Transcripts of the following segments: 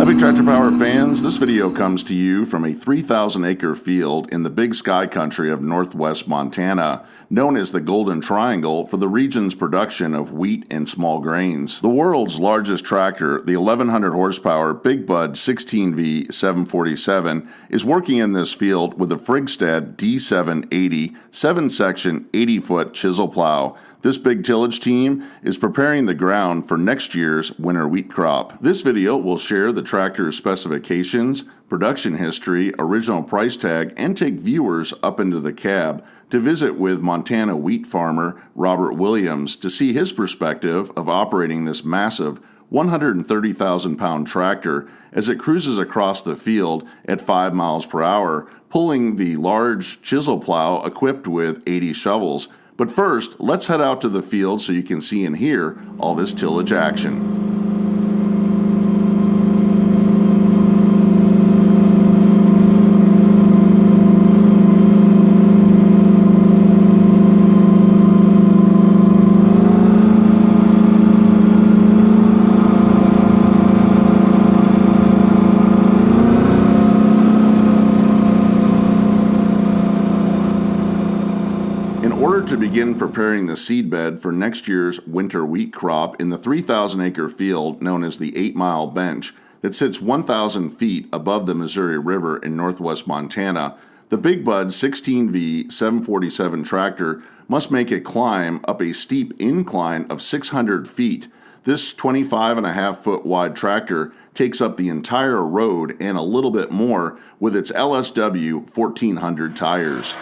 Big Tractor Power fans, this video comes to you from a 3,000-acre field in the Big Sky country of northwest Montana, known as the Golden Triangle for the region's production of wheat and small grains. The world's largest tractor, the 1,100 horsepower Big Bud 16V 747, is working in this field with a Friggstad D780 7-section 80-foot chisel plow. This big tillage team is preparing the ground for next year's winter wheat crop. This video will share the tractor's specifications, production history, original price tag, and take viewers up into the cab to visit with Montana wheat farmer Robert Williams to see his perspective of operating this massive 130,000-pound tractor as it cruises across the field at 5 miles per hour, pulling the large chisel plow equipped with 80 shovels. But first, let's head out to the field so you can see and hear all this tillage action. To begin preparing the seedbed for next year's winter wheat crop in the 3,000-acre field known as the 8 Mile Bench that sits 1,000 feet above the Missouri River in northwest Montana, the Big Bud 16V 747 tractor must make a climb up a steep incline of 600 feet. This 25.5-foot wide tractor takes up the entire road and a little bit more with its LSW 1400 tires.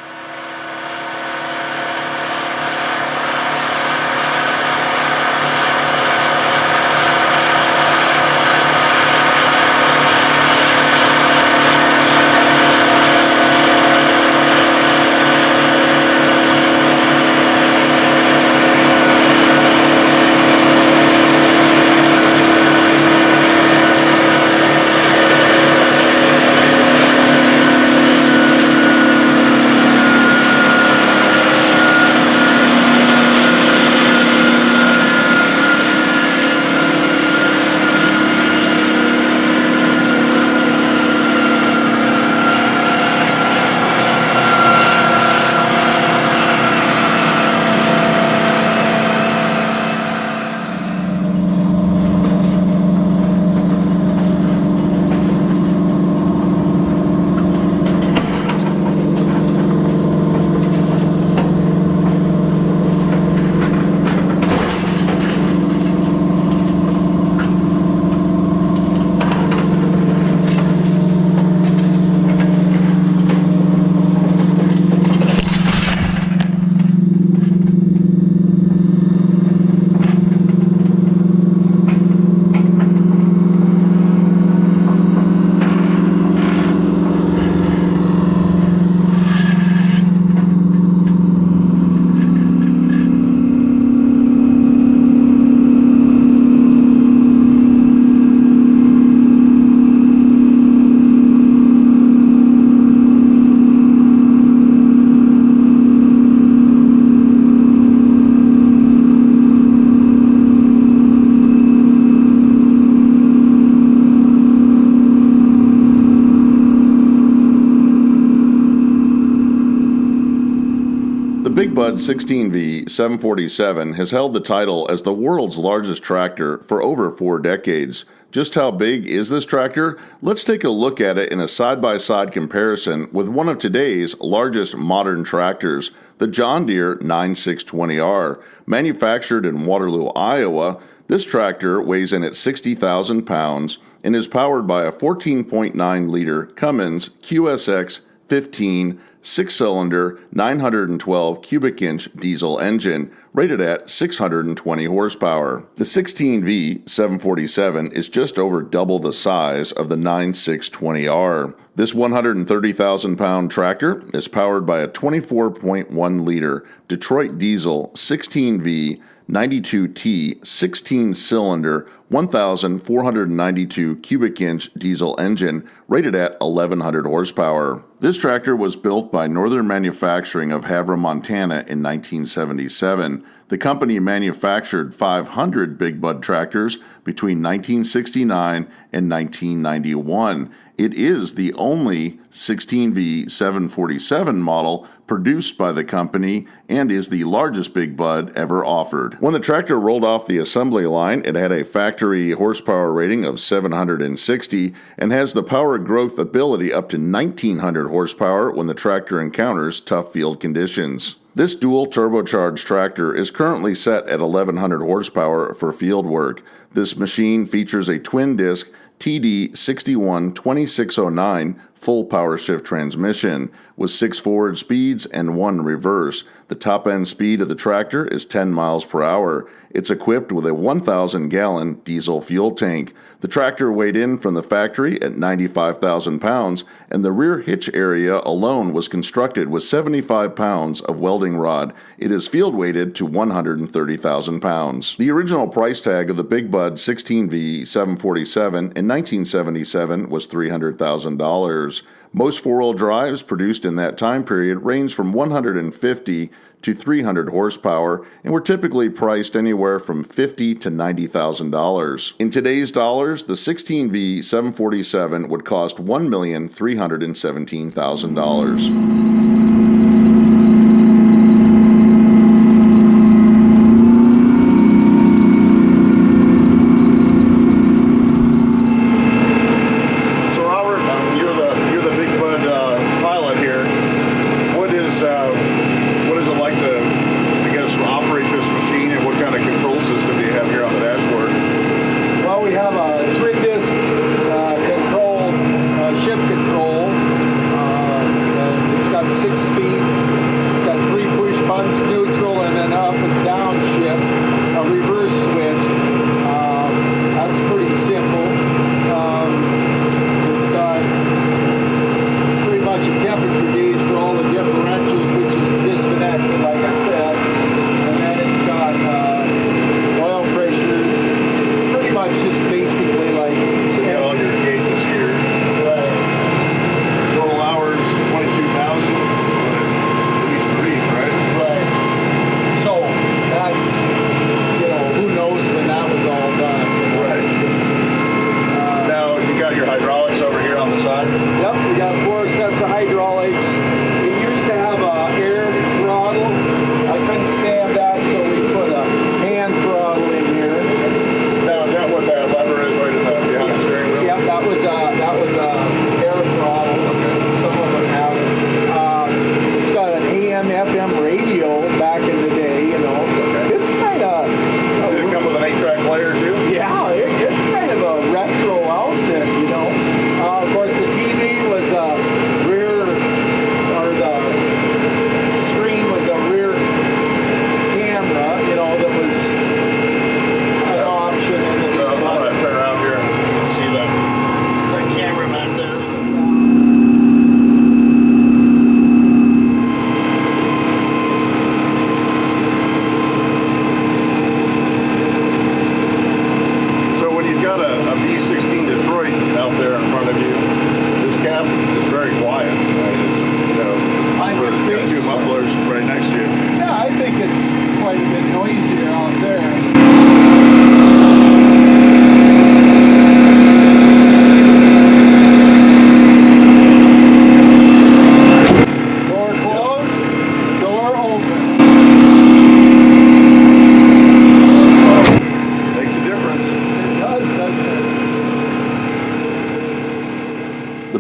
Big Bud 16V 747 has held the title as the world's largest tractor for over 4 decades. Just how big is this tractor? Let's take a look at it in a side-by-side comparison with one of today's largest modern tractors, the John Deere 9620R. Manufactured in Waterloo, Iowa, this tractor weighs in at 60,000 pounds and is powered by a 14.9-liter Cummins QSX 15 6-cylinder 912 cubic inch diesel engine rated at 620 horsepower. The 16V 747 is just over double the size of the 9620R. This 130,000 pound tractor is powered by a 24.1 liter Detroit diesel 16V 92T 16-cylinder 1,492 cubic inch diesel engine rated at 1,100 horsepower. This tractor was built by Northern Manufacturing of Havre, Montana in 1977. The company manufactured 500 Big Bud tractors between 1969 and 1991. It is the only 16V 747 model produced by the company and is the largest Big Bud ever offered. When the tractor rolled off the assembly line, it had a factory horsepower rating of 760 and has the power growth ability up to 1,900 horsepower when the tractor encounters tough field conditions. This dual turbocharged tractor is currently set at 1,100 horsepower for field work. This machine features a twin-disc TD612609 full power shift transmission with 6 forward speeds and 1 reverse. The top end speed of the tractor is 10 miles per hour. It's equipped with a 1,000-gallon diesel fuel tank. The tractor weighed in from the factory at 95,000 pounds, and the rear hitch area alone was constructed with 75 pounds of welding rod. It is field weighted to 130,000 pounds. The original price tag of the Big Bud 16V 747 in 1977 was $300,000. Most four-wheel drives produced in that time period ranged from 150 to 300 horsepower and were typically priced anywhere from $50,000 to $90,000. In today's dollars, the 16V 747 would cost $1,317,000.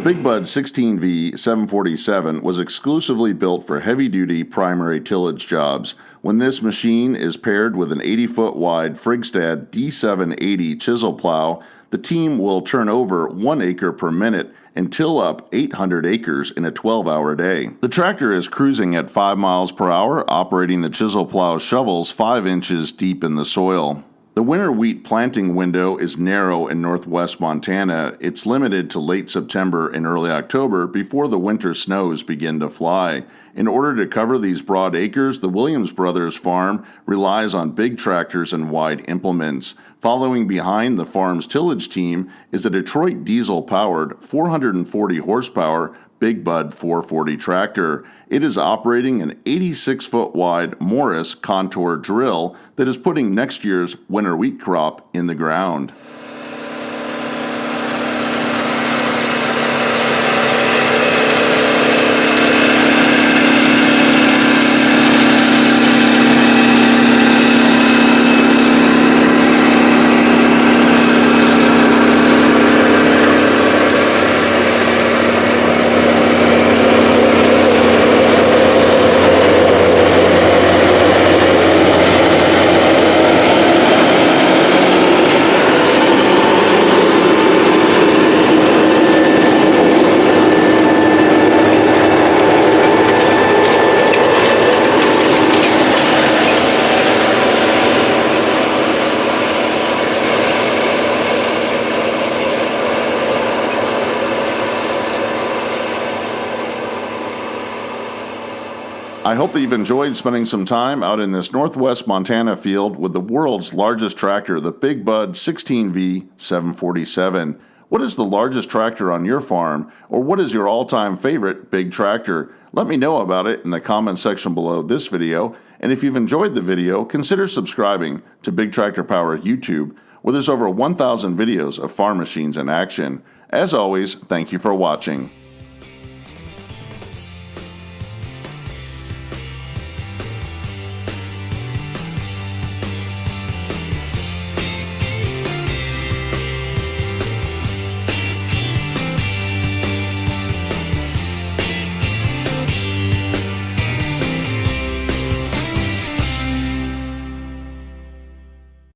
Big Bud 16V 747 was exclusively built for heavy-duty primary tillage jobs. When this machine is paired with an 80-foot wide Frigstad D780 chisel plow, the team will turn over 1 acre per minute and till up 800 acres in a 12-hour day. The tractor is cruising at 5 miles per hour, operating the chisel plow shovels 5 inches deep in the soil. The winter wheat planting window is narrow in northwest Montana. It's limited to late September and early October before the winter snows begin to fly. In order to cover these broad acres, the Williams Brothers farm relies on big tractors and wide implements. Following behind the farm's tillage team is a Detroit diesel-powered 440 horsepower Big Bud 440 tractor. It is operating an 86-foot wide Morris contour drill that is putting next year's winter wheat crop in the ground. I hope that you've enjoyed spending some time out in this northwest Montana field with the world's largest tractor, the Big Bud 16V 747. What is the largest tractor on your farm, or what is your all-time favorite big tractor? Let me know about it in the comment section below this video, and if you've enjoyed the video, consider subscribing to Big Tractor Power YouTube, where there's over 1,000 videos of farm machines in action. As always, thank you for watching.